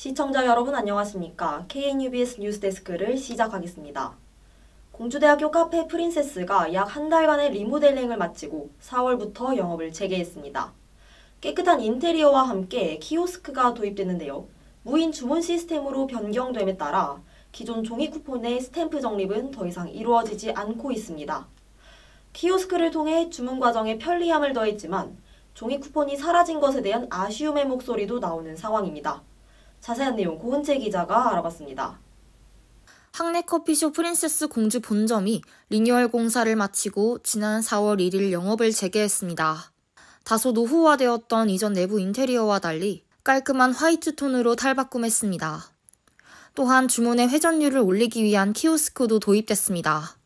시청자 여러분 안녕하십니까? KNUBS 뉴스데스크를 시작하겠습니다. 공주대학교 카페 프린세스가 약 한 달간의 리모델링을 마치고 4월부터 영업을 재개했습니다. 깨끗한 인테리어와 함께 키오스크가 도입됐는데요. 무인 주문 시스템으로 변경됨에 따라 기존 종이 쿠폰의 스탬프 적립은 더 이상 이루어지지 않고 있습니다. 키오스크를 통해 주문 과정에 편리함을 더했지만 종이 쿠폰이 사라진 것에 대한 아쉬움의 목소리도 나오는 상황입니다. 자세한 내용 고은채 기자가 알아봤습니다. 학내 커피숍 프린세스 공주 본점이 리뉴얼 공사를 마치고 지난 4월 1일 영업을 재개했습니다. 다소 노후화되었던 이전 내부 인테리어와 달리 깔끔한 화이트 톤으로 탈바꿈했습니다. 또한 주문의 회전율을 올리기 위한 키오스크도 도입됐습니다.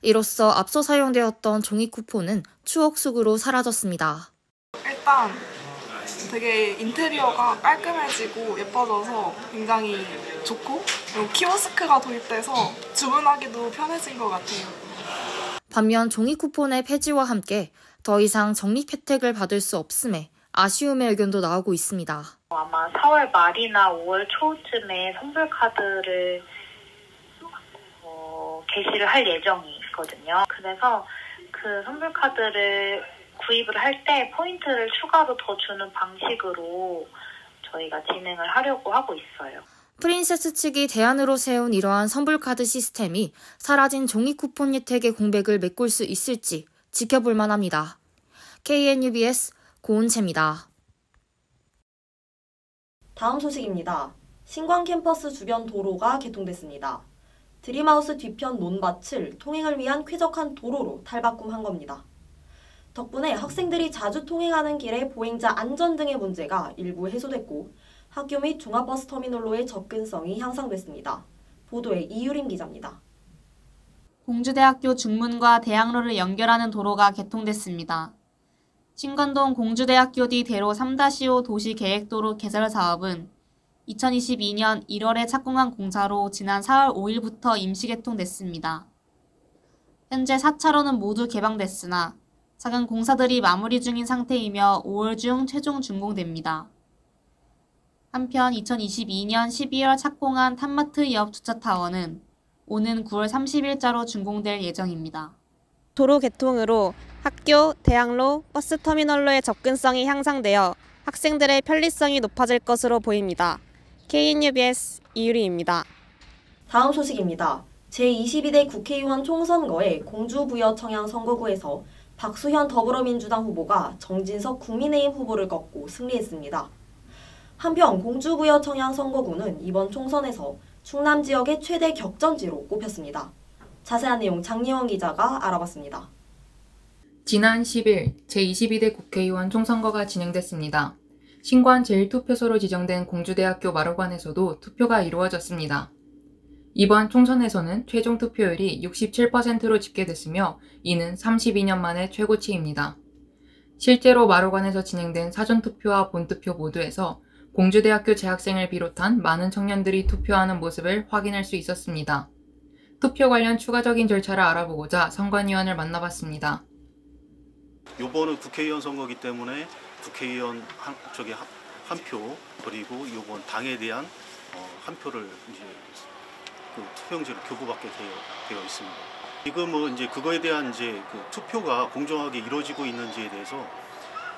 이로써 앞서 사용되었던 종이 쿠폰은 추억 속으로 사라졌습니다. 일단 되게 인테리어가 깔끔해지고 예뻐져서 굉장히 좋고, 그리고 키오스크가 도입돼서 주문하기도 편해진 것 같아요. 반면 종이 쿠폰의 폐지와 함께 더 이상 적립 혜택을 받을 수 없음에 아쉬움의 의견도 나오고 있습니다. 아마 4월 말이나 5월 초쯤에 선불카드를 게시를 할 예정이거든요. 그래서 그 선불카드를 구입을 할 때 포인트를 추가로 더 주는 방식으로 저희가 진행을 하려고 하고 있어요. 프린세스 측이 대안으로 세운 이러한 선불카드 시스템이 사라진 종이 쿠폰 혜택의 공백을 메꿀 수 있을지 지켜볼 만합니다. KNUBS 고은채입니다. 다음 소식입니다. 신광 캠퍼스 주변 도로가 개통됐습니다. 드림하우스 뒤편 논밭을 통행을 위한 쾌적한 도로로 탈바꿈한 겁니다. 덕분에 학생들이 자주 통행하는 길의 보행자 안전 등의 문제가 일부 해소됐고 학교 및 종합버스 터미널로의 접근성이 향상됐습니다. 보도에 이유림 기자입니다. 공주대학교 중문과 대학로를 연결하는 도로가 개통됐습니다. 신관동 공주대학교 뒤 대로 3-5 도시계획도로 개설 사업은 2022년 1월에 착공한 공사로 지난 4월 5일부터 임시 개통됐습니다. 현재 4차로는 모두 개방됐으나 작은 공사들이 마무리 중인 상태이며 5월 중 최종 준공됩니다. 한편 2022년 12월 착공한 탐마트 옆 주차타워는 오는 9월 30일자로 준공될 예정입니다. 도로 개통으로 학교, 대학로, 버스터미널로의 접근성이 향상되어 학생들의 편리성이 높아질 것으로 보입니다. KNUBS 이유리입니다. 다음 소식입니다. 제22대 국회의원 총선거에 공주부여청양 선거구에서 박수현 더불어민주당 후보가 정진석 국민의힘 후보를 꺾고 승리했습니다. 한편 공주부여청양 선거구는 이번 총선에서 충남 지역의 최대 격전지로 꼽혔습니다. 자세한 내용 장예원 기자가 알아봤습니다. 지난 10일 제22대 국회의원 총선거가 진행됐습니다. 신관 제1투표소로 지정된 공주대학교 마루관에서도 투표가 이루어졌습니다. 이번 총선에서는 최종 투표율이 67%로 집계됐으며 이는 32년 만의 최고치입니다. 실제로 마루관에서 진행된 사전투표와 본투표 모두에서 공주대학교 재학생을 비롯한 많은 청년들이 투표하는 모습을 확인할 수 있었습니다. 투표 관련 추가적인 절차를 알아보고자 선관위원을 만나봤습니다. 이번은 국회의원 선거기 때문에 국회의원 한 표, 그리고 이번 당에 대한 한 표를 이제 그 투표용지로 교부받게 되어 있습니다. 지금 이제 그거에 대한 이제 그 투표가 공정하게 이루어지고 있는지에 대해서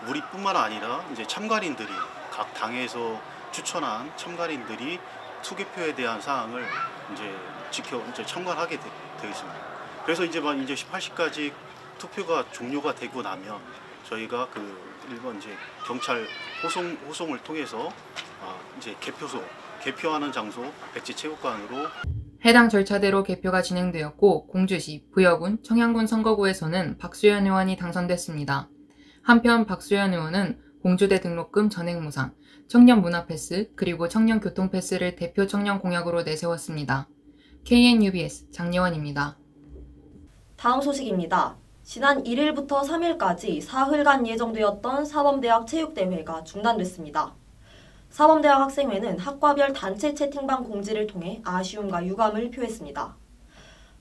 우리뿐만 아니라 이제 참가인들이 각 당에서 추천한 참가인들이 투개표에 대한 사항을 이제 참관하게 되어 있습니다. 그래서 이제 18시까지 투표가 종료가 되고 나면 저희가 그 일본 이제 경찰 호송을 통해서 이제 개표하는 장소 백지체육관으로 해당 절차대로 개표가 진행되었고 공주시, 부여군, 청양군 선거구에서는 박수현 의원이 당선됐습니다. 한편 박수현 의원은 공주대 등록금 전액무상, 청년 문화패스, 그리고 청년 교통패스를 대표 청년 공약으로 내세웠습니다. KNUBS 장예원입니다. 다음 소식입니다. 지난 1일부터 3일까지 사흘간 예정되었던 사범대학 체육대회가 중단됐습니다. 사범대학 학생회는 학과별 단체 채팅방 공지를 통해 아쉬움과 유감을 표했습니다.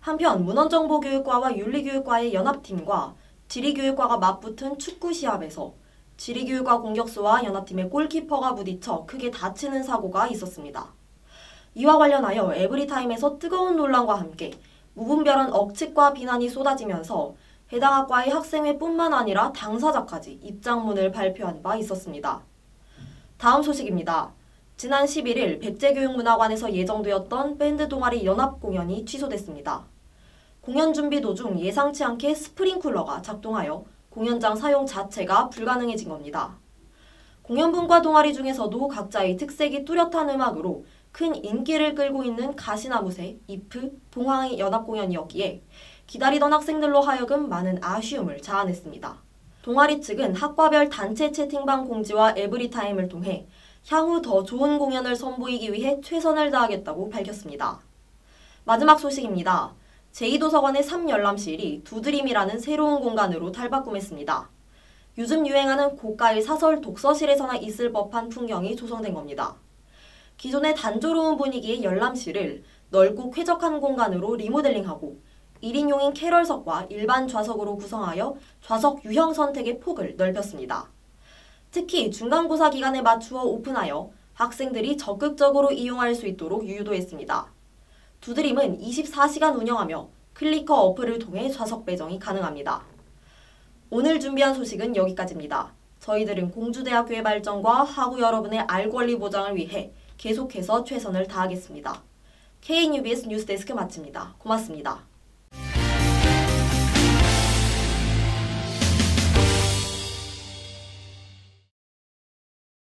한편 문헌정보교육과와 윤리교육과의 연합팀과 지리교육과가 맞붙은 축구 시합에서 지리교육과 공격수와 연합팀의 골키퍼가 부딪혀 크게 다치는 사고가 있었습니다. 이와 관련하여 에브리타임에서 뜨거운 논란과 함께 무분별한 억측과 비난이 쏟아지면서 해당 학과의 학생회뿐만 아니라 당사자까지 입장문을 발표한 바 있었습니다. 다음 소식입니다. 지난 11일 백제교육문화관에서 예정되었던 밴드 동아리 연합 공연이 취소됐습니다. 공연 준비 도중 예상치 않게 스프링쿨러가 작동하여 공연장 사용 자체가 불가능해진 겁니다. 공연분과 동아리 중에서도 각자의 특색이 뚜렷한 음악으로 큰 인기를 끌고 있는 가시나무새, 이프, 봉황의 연합 공연이었기에 기다리던 학생들로 하여금 많은 아쉬움을 자아냈습니다. 동아리 측은 학과별 단체 채팅방 공지와 에브리타임을 통해 향후 더 좋은 공연을 선보이기 위해 최선을 다하겠다고 밝혔습니다. 마지막 소식입니다. 제2도서관의 3열람실이 두드림이라는 새로운 공간으로 탈바꿈했습니다. 요즘 유행하는 고가의 사설 독서실에서나 있을 법한 풍경이 조성된 겁니다. 기존의 단조로운 분위기의 열람실을 넓고 쾌적한 공간으로 리모델링하고 1인용인 캐럴석과 일반 좌석으로 구성하여 좌석 유형 선택의 폭을 넓혔습니다. 특히 중간고사 기간에 맞추어 오픈하여 학생들이 적극적으로 이용할 수 있도록 유도했습니다. 두드림은 24시간 운영하며 클리커 어플을 통해 좌석 배정이 가능합니다. 오늘 준비한 소식은 여기까지입니다. 저희들은 공주대학교의 발전과 학우 여러분의 알 권리 보장을 위해 계속해서 최선을 다하겠습니다. KNUBS 뉴스데스크 마칩니다. 고맙습니다.